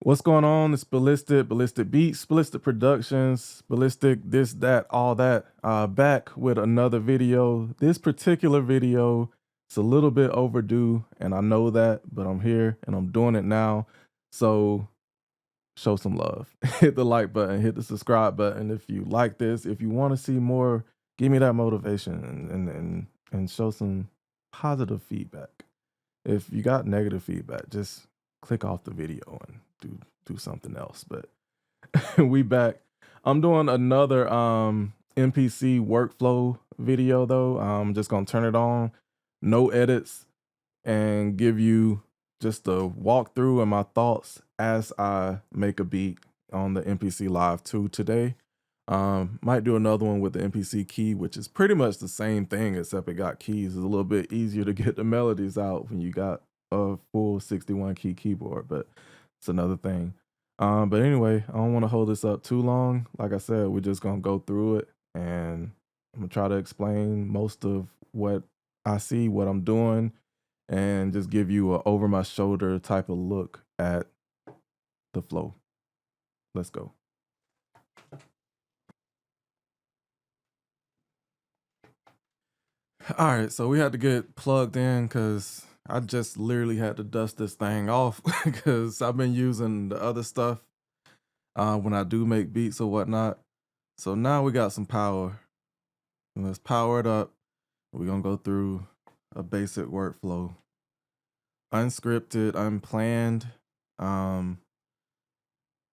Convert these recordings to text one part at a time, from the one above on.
What's going on? It's Ballistic Beats, BLysticProductions, Ballistic, this, that, all that. Back with another video. This particular video is a little bit overdue, and I know that, but I'm here and I'm doing it now. So show some love. Hit the like button, hit the subscribe button if you like this. If you want to see more, give me that motivation and show some positive feedback. If you got negative feedback, just click off the video and do something else. But we back. I'm doing another MPC workflow video though. I'm just gonna turn it on, no edits, and give you just a walkthrough and my thoughts as I make a beat on the MPC Live 2 today. Might do another one with the MPC key, which is pretty much the same thing, except it got keys. It's a little bit easier to get the melodies out when you got a full 61 key keyboard, but it's another thing. But anyway, I don't want to hold this up too long. Like I said, we're just gonna go through it and I'm gonna try to explain most of what I see, what I'm doing, and just give you a over my shoulder type of look at the flow. Let's go. All right, so we had to get plugged in because I just literally had to dust this thing off because I've been using the other stuff when I do make beats or whatnot. So now we got some power. And let's power it up. We're gonna go through a basic workflow. Unscripted, unplanned.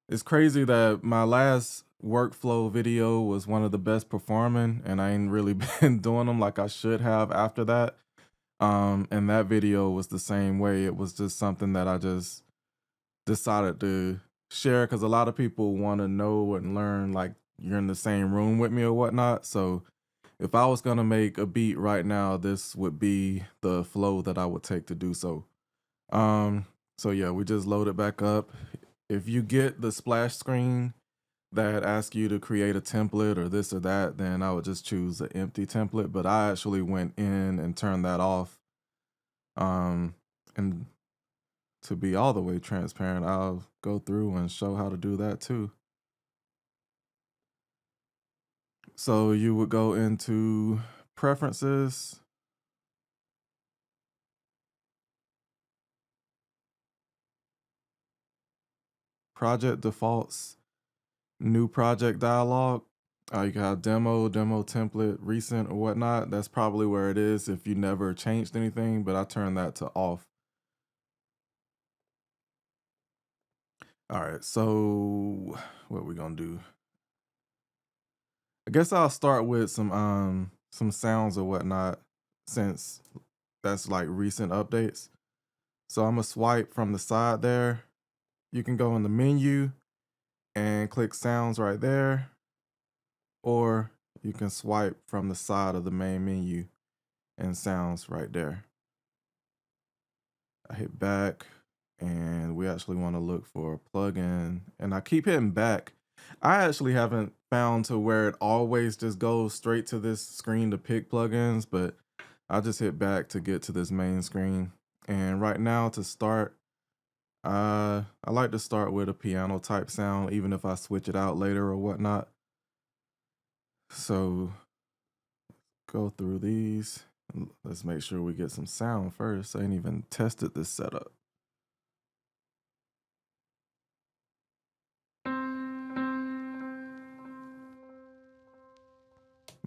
It's crazy that my last workflow video was one of the best performing, and I ain't really been doing them like I should have after that. And that video was the same way. It was just something that I just decided to share because a lot of people want to know and learn like you're in the same room with me or whatnot. So if I was gonna make a beat right now, this would be the flow that I would take to do so. So yeah, we just load it back up. If you get the splash screen that asks you to create a template or this or that, then I would just choose an empty template. But I actually went in and turned that off. And to be all the way transparent, I'll go through and show how to do that too. So you would go into preferences. Project defaults, new project dialog. You can have demo template, recent or whatnot. That's probably where it is if you never changed anything, but I turned that to off. All right, so what we gonna do? I guess I'll start with some sounds or whatnot since that's like recent updates. So I'm gonna swipe from the side there. You can go in the menu and click sounds right there, or you can swipe from the side of the main menu and sounds right there. I hit back and we actually want to look for a plugin, and I keep hitting back. I actually haven't found to where it always just goes straight to this screen to pick plugins, but I just hit back to get to this main screen. And right now to start, I like to start with a piano type sound, even if I switch it out later or whatnot. So go through these. Let's make sure we get some sound first. I ain't even tested this setup.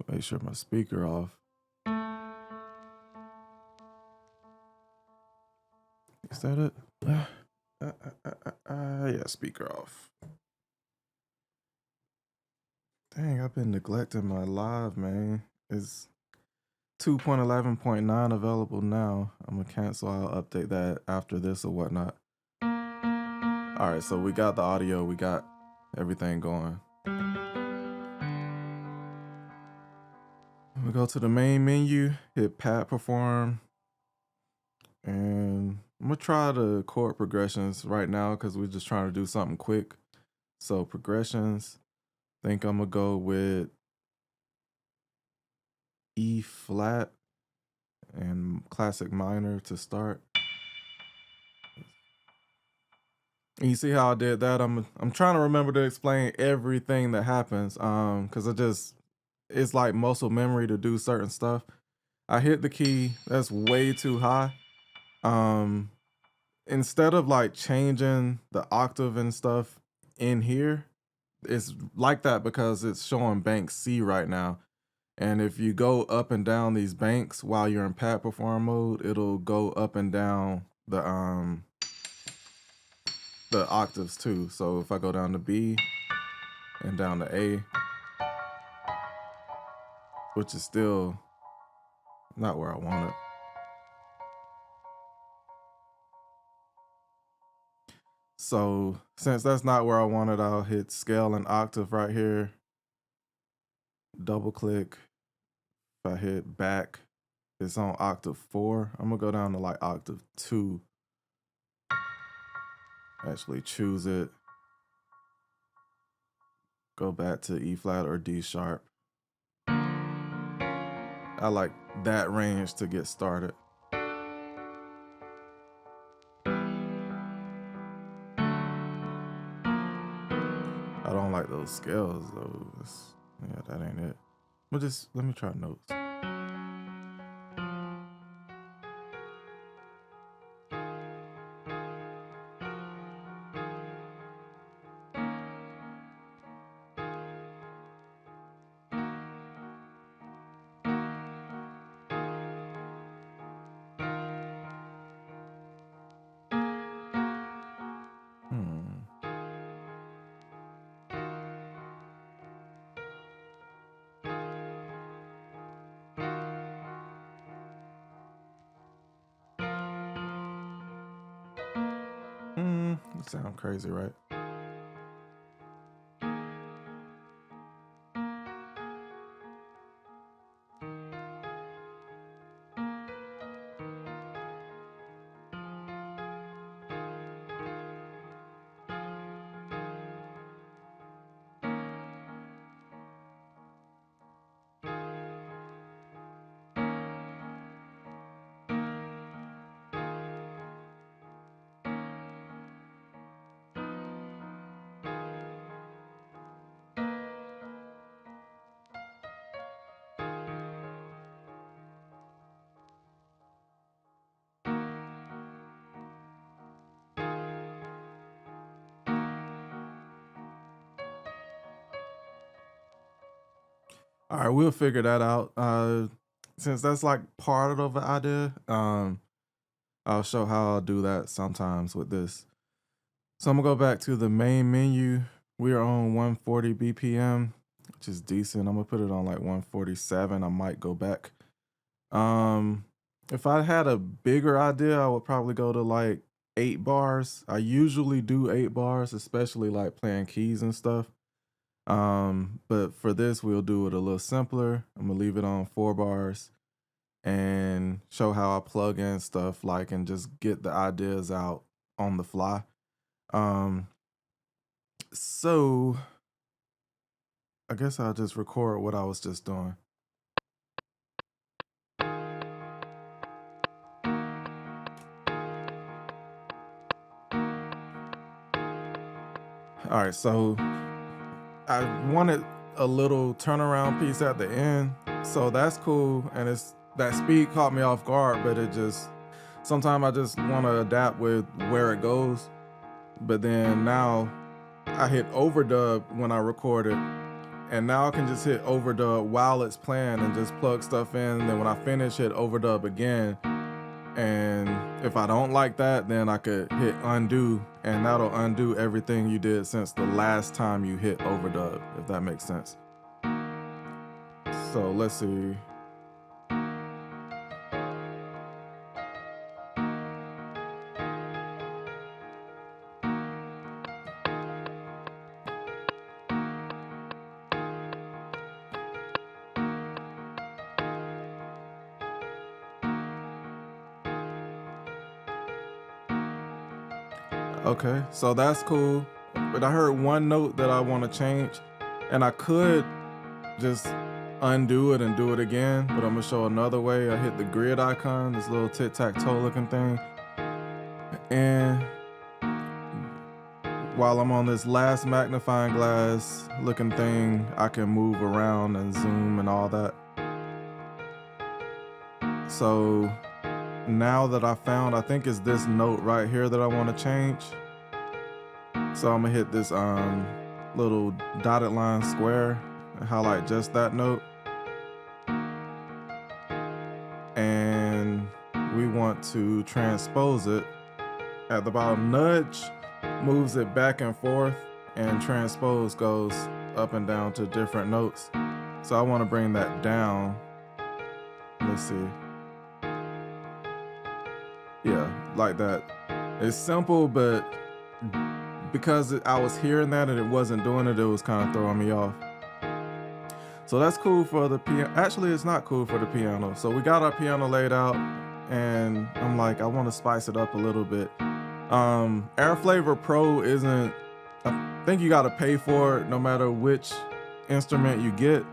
Make sure my speaker off. Is that it? Yeah, speaker off. Dang, I've been neglecting my live, man. It's 2.11.9 available now. I'm gonna cancel. I'll update that after this or whatnot. All right, so we got the audio. We got everything going. We go to the main menu, hit pad perform, and I'm gonna try the chord progressions right now because we're just trying to do something quick. So progressions, I think I'm gonna go with E flat and classic minor to start. And you see how I did that? I'm trying to remember to explain everything that happens, because it's like muscle memory to do certain stuff. I hit the key, that's way too high. Um, Instead of like changing the octave and stuff in here, it's like that because it's showing bank C right now. And if you go up and down these banks while you're in pad perform mode, it'll go up and down the octaves too. So if I go down to B and down to A, which is still not where I want it. So since that's not where I want it, I'll hit scale and octave right here. Double click. If I hit back, it's on octave 4. I'm gonna go down to like octave 2. Actually choose it. Go back to E flat or D sharp. I like that range to get started. I don't like those scales though. Yeah, that ain't it. But just let me try notes. It sounds crazy, right? All right, we'll figure that out. Since that's like part of the idea, I'll show how I'll do that sometimes with this. So I'm gonna go back to the main menu. We are on 140 BPM, which is decent. I'm gonna put it on like 147. I might go back. If I had a bigger idea, I would probably go to like 8 bars. I usually do 8 bars, especially like playing keys and stuff. But for this, we'll do it a little simpler. I'm gonna leave it on 4 bars and show how I plug in stuff like and just get the ideas out on the fly. So I guess I'll just record what I was just doing. All right, so I wanted a little turnaround piece at the end, so that's cool. And it's that speed caught me off guard, but it just sometimes I just want to adapt with where it goes. But then now I hit overdub when I record it, and now I can just hit overdub while it's playing and just plug stuff in. And then when I finish, hit overdub again. And if I don't like that, then I could hit undo, and that'll undo everything you did since the last time you hit overdub, if that makes sense. So let's see. Okay, so that's cool. But I heard one note that I want to change, and I could just undo it and do it again, but I'm gonna show another way. I hit the grid icon, this little tic-tac-toe looking thing, and while I'm on this last magnifying glass looking thing, I can move around and zoom and all that. So now that I found, I think it's this note right here that I want to change. So I'm gonna hit this little dotted line square and highlight just that note. And we want to transpose it at the bottom. Nudge moves it back and forth, and transpose goes up and down to different notes. So I want to bring that down. Let's see. Yeah, like that. It's simple, but because I was hearing that and it wasn't doing it, it was kind of throwing me off. So that's cool for the piano. Actually, it's not cool for the piano. So we got our piano laid out, and I'm like, I want to spice it up a little bit. Airflavor Pro isn't, I think you got to pay for it no matter which instrument you get.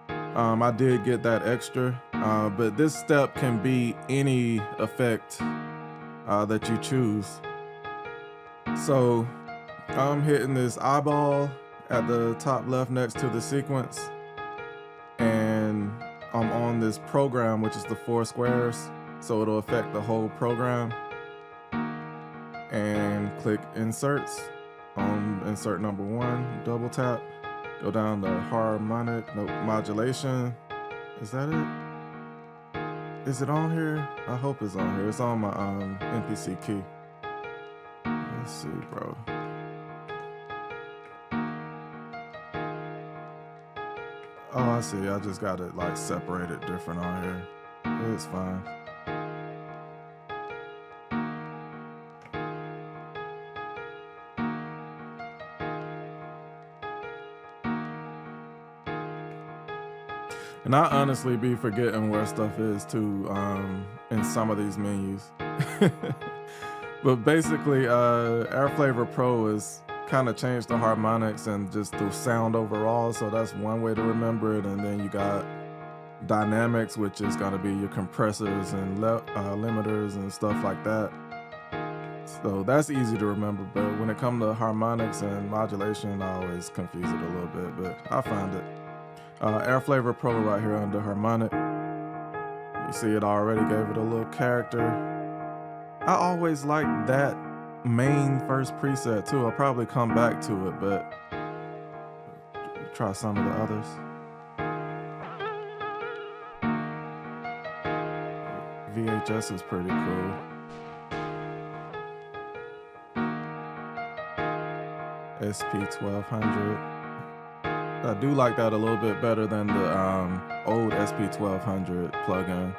I did get that extra, but this step can be any effect that you choose. So I'm hitting this eyeball at the top left next to the sequence, and I'm on this program, which is the 4 squares, so it'll affect the whole program. And click inserts on insert number 1, double tap, go down to harmonic, no, modulation. Is that it? Is it on here? I hope it's on here. It's on my MPC key. Let's see, bro. Oh, I see. I just got it like separated different on here. It's fine. And I honestly be forgetting where stuff is too in some of these menus. But basically, Airflavor Pro is kind of changed the harmonics and just the sound overall. So that's one way to remember it. And then you got dynamics, which is going to be your compressors and limiters and stuff like that. So that's easy to remember. But when it comes to harmonics and modulation, I always confuse it a little bit, but I find it. Airflavor Pro right here under harmonic. You see it already gave it a little character. I always like that main first preset too. I'll probably come back to it, but try some of the others. VHS is pretty cool. SP1200. I do like that a little bit better than the old SP1200 plugin.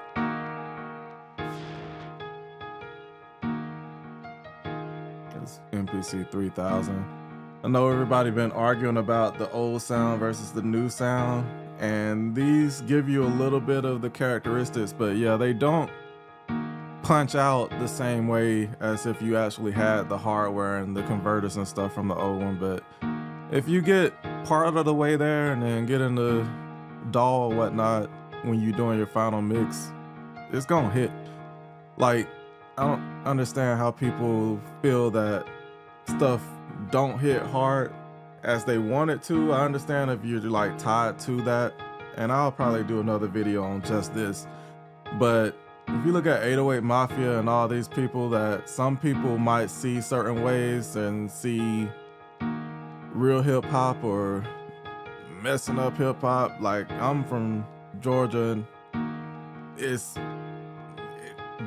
It's MPC 3000. I know everybody been arguing about the old sound versus the new sound, and these give you a little bit of the characteristics, but yeah, they don't punch out the same way as if you actually had the hardware and the converters and stuff from the old one. But if you get part of the way there and then get into DAW or whatnot when you're doing your final mix, it's gonna hit. Like, I don't understand how people feel that stuff don't hit hard as they want it to. I understand if you're like tied to that, and I'll probably do another video on just this. But if you look at 808 Mafia and all these people, that some people might see certain ways and see real hip hop or messing up hip hop. Like, I'm from Georgia, and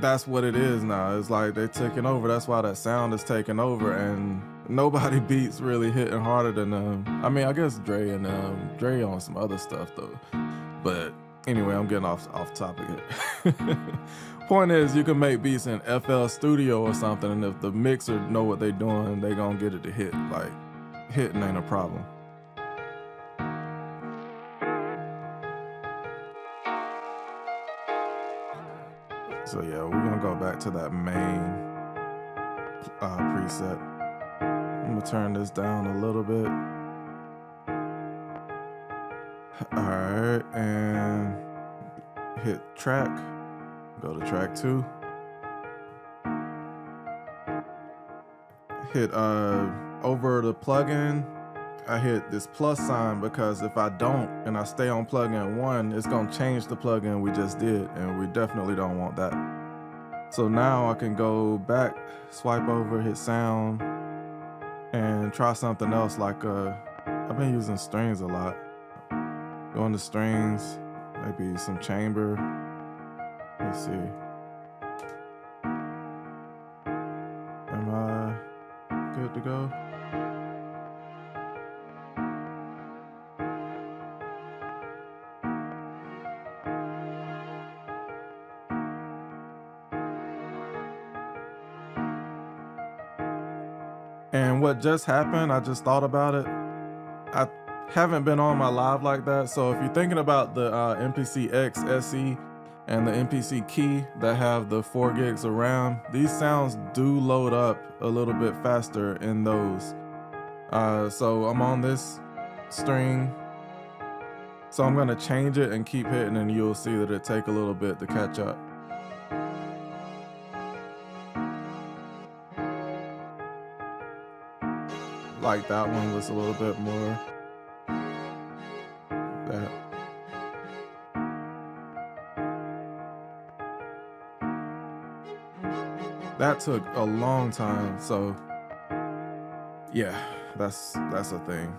that's what it is now. It's like they're taking over. That's why that sound is taking over, and nobody beats really hitting harder than I mean, I guess Dre and Dre on some other stuff though. But anyway, I'm getting off topic here. Point is, you can make beats in FL Studio or something, and if the mixer know what they're doing, they gonna get it to hit. Like, hitting ain't a problem. So yeah, we're gonna go back to that main preset. I'm gonna turn this down a little bit. All right, and hit track, go to track 2. Hit over the plugin, I hit this plus sign, because if I don't and I stay on plugin 1, it's gonna change the plugin we just did, and we definitely don't want that. So now I can go back, swipe over, hit sound, and try something else. Like I've been using strings a lot. Go into strings, maybe some chamber. Let's see. Am I good to go? And what just happened, I just thought about it. I haven't been on my live like that. So if you're thinking about the MPC X SE and the MPC key that have the 4 gigs of RAM, these sounds do load up a little bit faster in those. So I'm on this string. So I'm gonna change it and keep hitting, and you'll see that it take a little bit to catch up. Like that one was a little bit more. That took a long time, so yeah, that's a thing.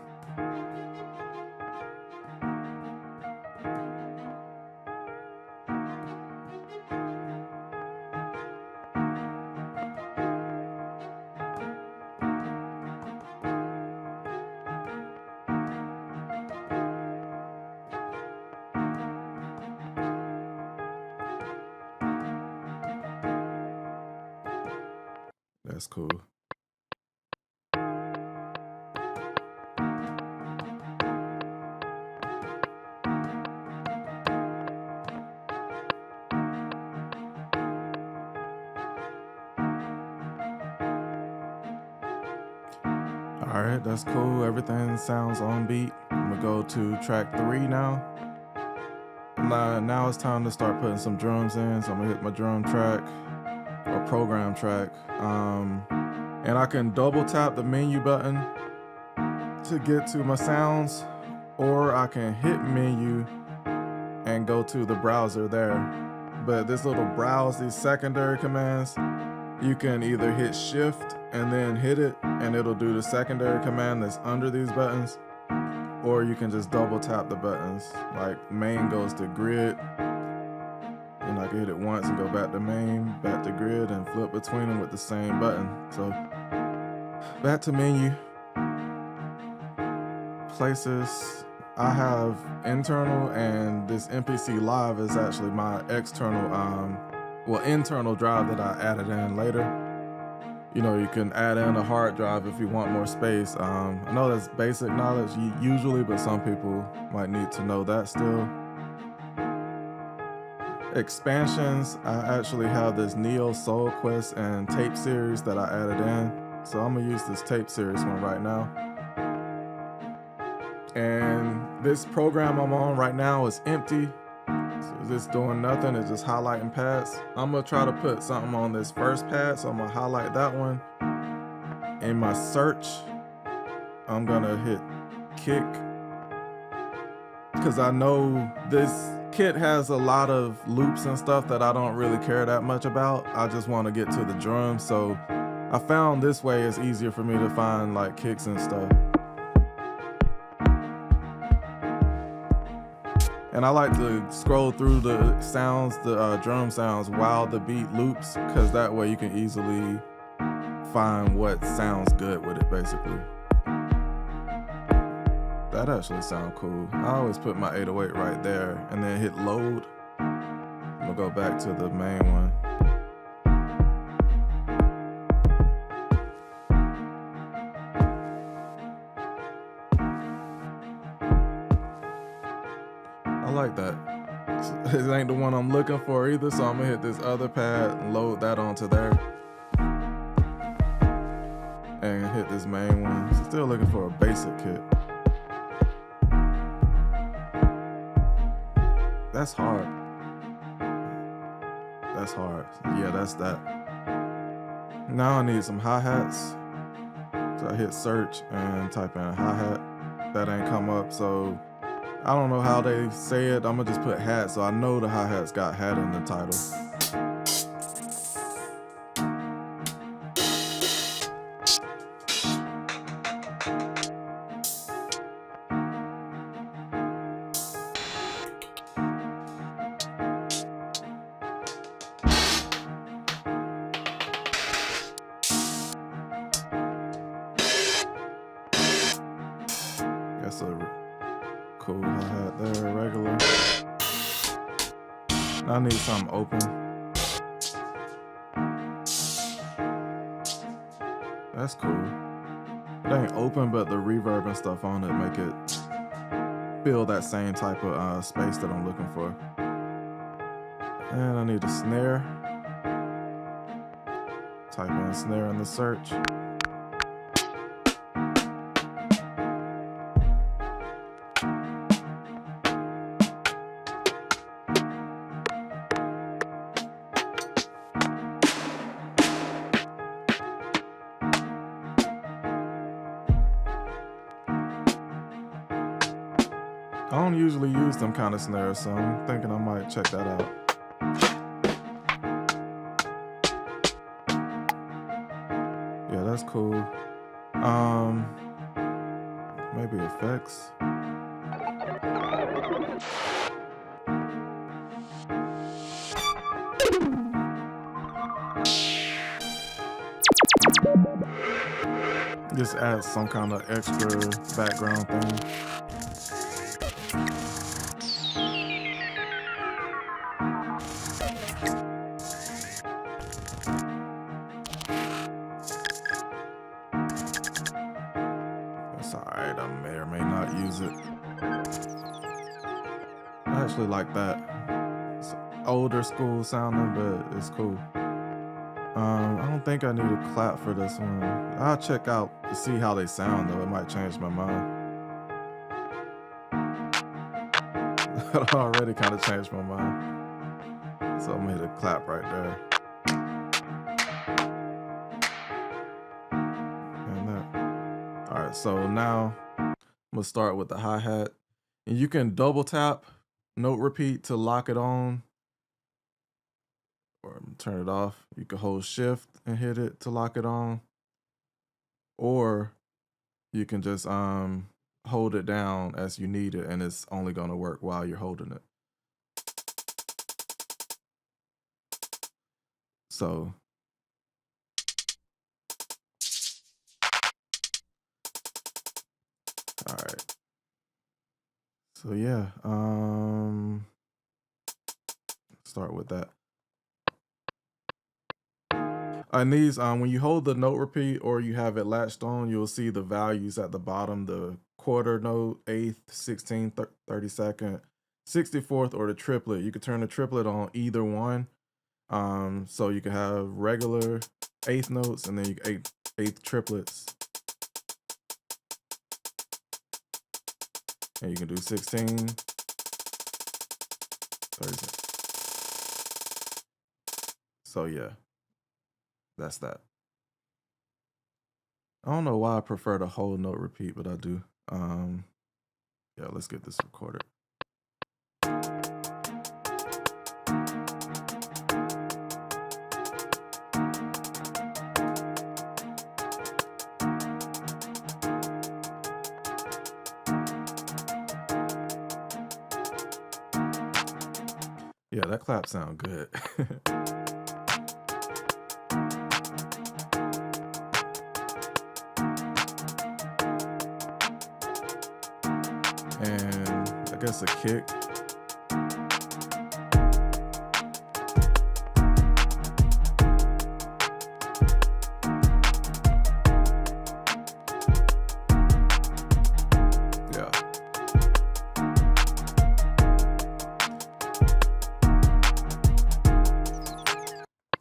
That's cool. All right, that's cool. Everything sounds on beat. I'm gonna go to track 3 now. Now it's time to start putting some drums in. So I'm gonna hit my drum track or program track. And I can double tap the menu button to get to my sounds, or I can hit menu and go to the browser there. But this little browse, these secondary commands, you can either hit shift and then hit it and it'll do the secondary command that's under these buttons, or you can just double tap the buttons. Like main goes to grid, and I can hit it once and go back to main, back to grid, and flip between them with the same button. So back to menu, places. I have internal, and this MPC Live is actually my external, internal drive that I added in later. You know, you can add in a hard drive if you want more space. I know that's basic knowledge usually, but some people might need to know that still. Expansions, I actually have this Neo Soul Quest and tape series that I added in. So I'm gonna use this tape series one right now. And this program I'm on right now is empty. So it's just doing nothing, it's just highlighting pads. I'm gonna try to put something on this first pad, so I'm gonna highlight that one. In my search, I'm gonna hit kick, because I know this kit has a lot of loops and stuff that I don't really care that much about. I just want to get to the drums, so I found this way it's easier for me to find like kicks and stuff. And I like to scroll through the sounds, the drum sounds, while the beat loops, because that way you can easily find what sounds good with it, basically. That actually sounds cool. I always put my 808 right there and then hit load. I'm gonna go back to the main one. I like that. It ain't the one I'm looking for either, so I'm gonna hit this other pad and load that onto there. And hit this main one. Still looking for a basic kit. That's hard. That's hard. Yeah, that's that. Now I need some hi-hats. So I hit search and type in hi-hat. That ain't come up, so I don't know how they say it. I'm gonna just put hat, so I know the hi-hat's got hat in the title. That's a cool hi-hat there, regular. I need something open. That's cool. It ain't open, but the reverb and stuff on it make it feel that same type of space that I'm looking for. And I need a snare. Type in snare in the search. I don't usually use them kind of snares, so I'm thinking I might check that out. Yeah, that's cool. Maybe effects. Just add some kind of extra background thing. That's alright, I may or may not use it. I actually like that. It's older school sounding, but it's cool. I don't think I need a clap for this one. I'll check out to see how they sound though. It might change my mind. That already kind of changed my mind. So I made a clap right there. And that. All right, so now I'm gonna start with the hi-hat. And you can double tap note repeat to lock it on. Or turn it off. You can hold shift and hit it to lock it on. Or you can just hold it down as you need it, and it's only gonna work while you're holding it. So all right. So yeah, start with that. And these, when you hold the note repeat or you have it latched on, you'll see the values at the bottom, the quarter note, eighth, 16th, 32nd, 64th, or the triplet. You can turn the triplet on either one. So you can have regular eighth notes and then you can eighth triplets. And you can do 16, 30. So yeah. That's that. I don't know why I prefer the whole note repeat, but I do. Yeah, let's get this recorded. Yeah, that clap sound good. And I guess a kick. Yeah.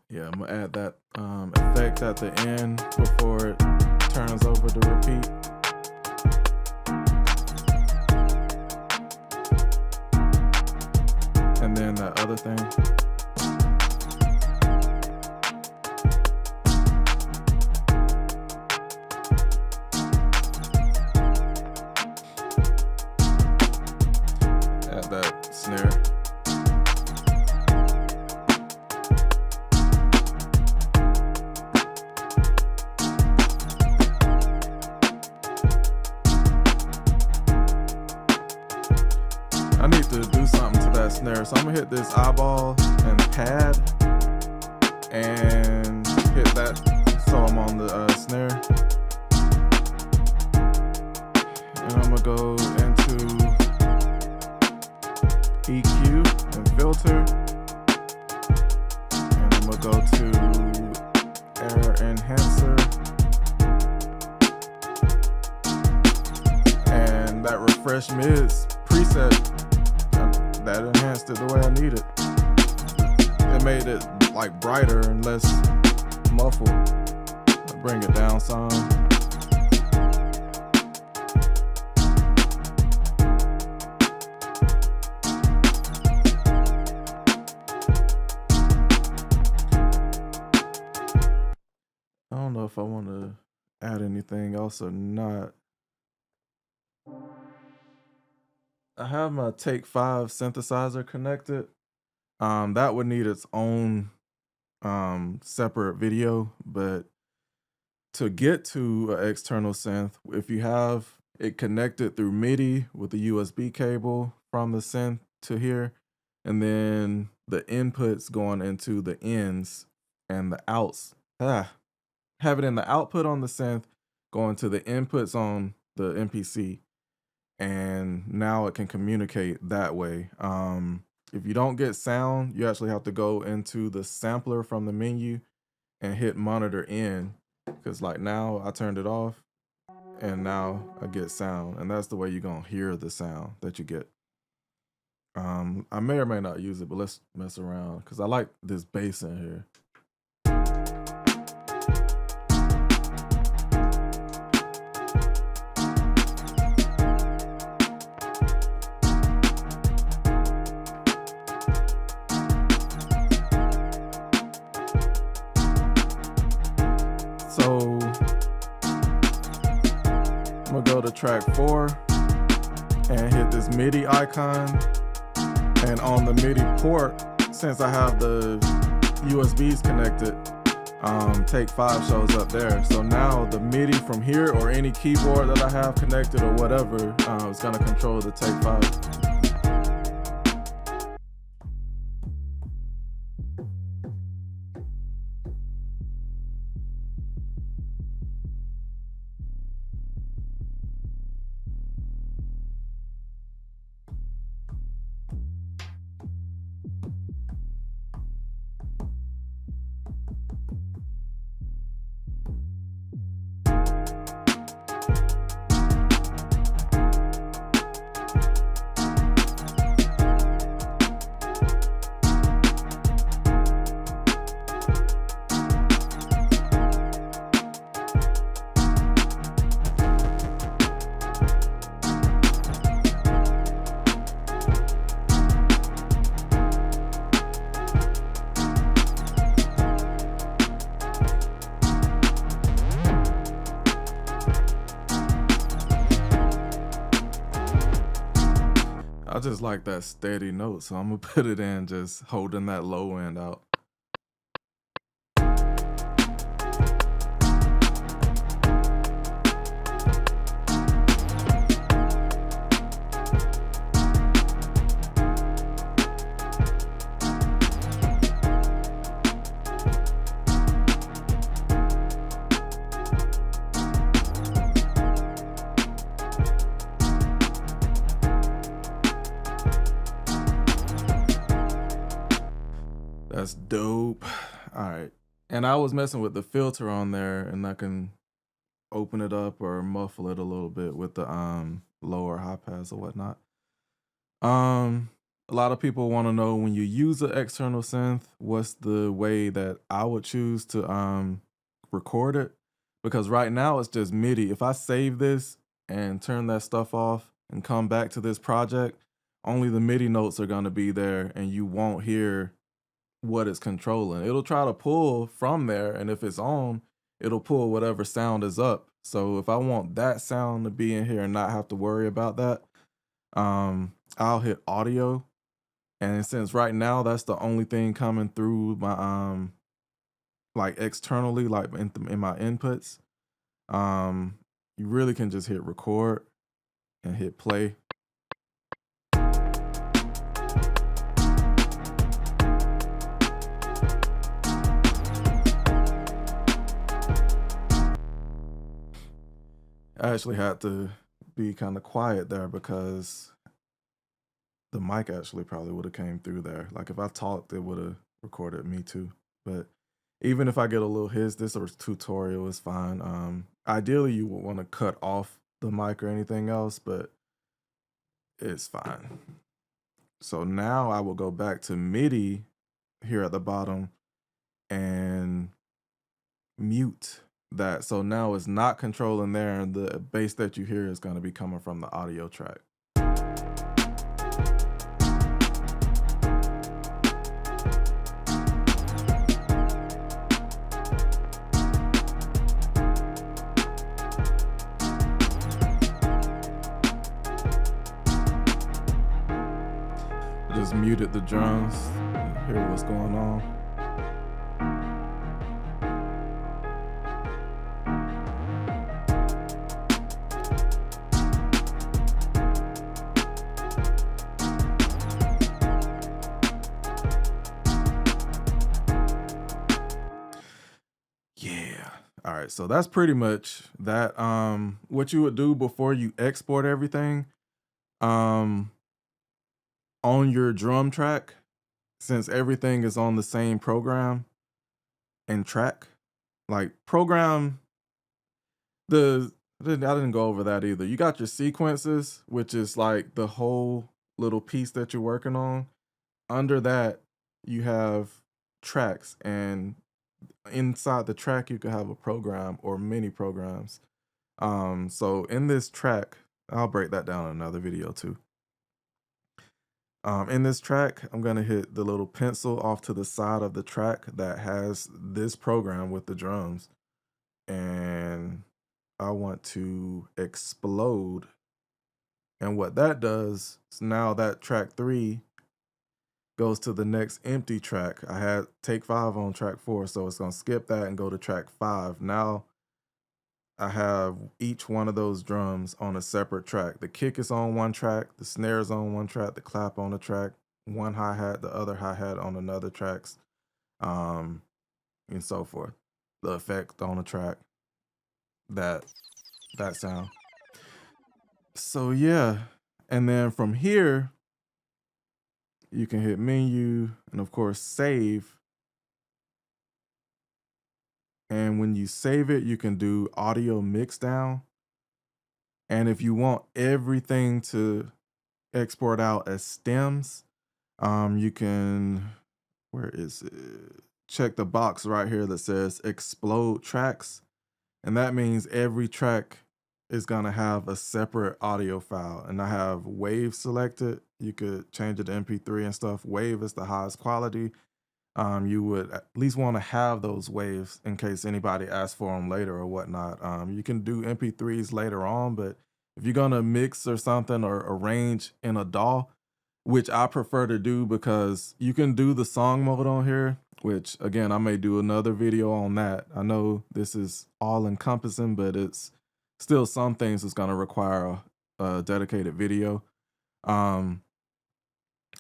Yeah, I'm gonna add that effect at the end before it turns over to repeat. And then that other thing. need to do something to that snare. So I'm gonna hit this eyeball and pad and hit that so I'm on the snare. And I'm gonna go into EQ and filter. And I'm gonna go to Error Enhancer. And that refresh mids preset, that enhanced it the way I need it. It made it like brighter and less muffled. I'll bring it down some. I don't know if I want to add anything else or not. I have my Take 5 synthesizer connected. That would need its own separate video, but to get to an external synth, if you have it connected through MIDI with the USB cable from the synth to here, and then the inputs going into the ins and the outs, have it in the output on the synth going to the inputs on the MPC, and now it can communicate that way. If you don't get sound, you actually have to go into the sampler from the menu and hit monitor in, because like now I turned it off and now I get sound, and that's the way you're gonna hear the sound that you get. I may or may not use it, but let's mess around because I like this bass in here. So I'm gonna go to track 4 and hit this MIDI icon. And on the MIDI port, since I have the USBs connected, Take 5 shows up there. So now the MIDI from here or any keyboard that I have connected or whatever is gonna control the Take 5. I just like that steady note, so I'm gonna put it in just holding that low end out. That's dope. All right. And I was messing with the filter on there, and I can open it up or muffle it a little bit with the lower high pass or whatnot. A lot of people want to know, when you use an external synth, what's the way that I would choose to record it? Because right now it's just MIDI. If I save this and turn that stuff off and come back to this project, only the MIDI notes are going to be there, and you won't hear what it's controlling. It'll try to pull from there, and if it's on, it'll pull whatever sound is up. So if I want that sound to be in here and not have to worry about that, I'll hit audio. And since right now that's the only thing coming through my like externally, like in my inputs, you really can just hit record and hit play. I actually had to be kind of quiet there because the mic actually probably would have came through there. Like if I talked, it would have recorded me too. But even if I get a little hiss, this or tutorial is fine. Ideally you would want to cut off the mic or anything else, but it's fine. So now I will go back to MIDI here at the bottom and mute that. So now it's not controlling there, and the bass that you hear is going to be coming from the audio track. Just muted the drums, hear what's going on. Yeah. All right, so that's pretty much that. What you would do before you export everything, on your drum track, since everything is on the same program and track, like program, I didn't go over that either. You got your sequences, which is like the whole little piece that you're working on. Under that, you have tracks, and inside the track, you can have a program or many programs. So in this track, I'll break that down in another video too. In this track, I'm gonna hit the little pencil off to the side of the track that has this program with the drums. And I want to explode. And what that does is now that track 3 goes to the next empty track. I had take 5 on track 4, so it's gonna skip that and go to track 5. Now I have each one of those drums on a separate track. The kick is on one track, the snare is on one track, the clap on a track, one hi-hat, the other hi-hat on another tracks, and so forth. The effect on a track, that sound. So yeah, and then from here, you can hit menu and of course save. And when you save it, you can do audio mix down. And if you want everything to export out as stems, you can, where is it? Check the box right here that says explode tracks. And that means every track is gonna have a separate audio file. And I have wave selected. You could change it to MP3 and stuff. Wave is the highest quality. You would at least want to have those waves in case anybody asks for them later or whatnot. You can do MP3s later on, but if you're gonna mix or something or arrange in a DAW, which I prefer to do because you can do the song mode on here, which again, I may do another video on that. I know this is all encompassing, but it's still some things that's gonna require a dedicated video.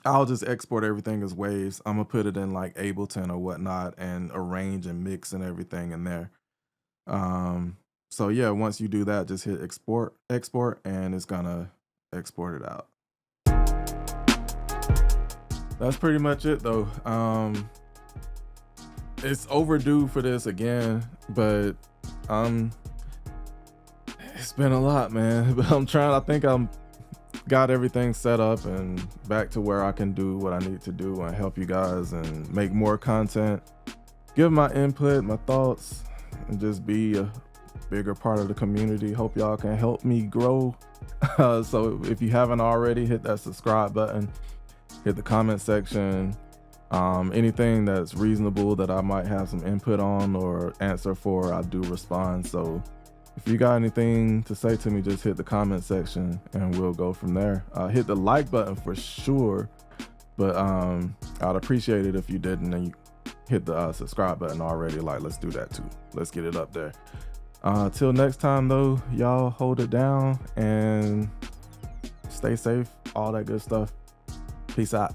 I'll just export everything as waves. I'm gonna put it in like Ableton or whatnot and arrange and mix and everything in there. So yeah, once you do that, just hit export, and it's gonna export it out. That's pretty much it though. It's overdue for this again, but it's been a lot, man. But I think I'm got everything set up and back to where I can do what I need to do and help you guys and make more content, give my input, my thoughts, and just be a bigger part of the community. Hope y'all can help me grow. So if you haven't already, hit that subscribe button, hit the comment section. Anything that's reasonable that I might have some input on or answer for, I do respond. So if you got anything to say to me, just hit the comment section and we'll go from there. Hit the like button for sure, but I'd appreciate it if you didn't and you hit the subscribe button already. Like, let's do that too. Let's get it up there. Till next time though, y'all hold it down and stay safe, all that good stuff. Peace out.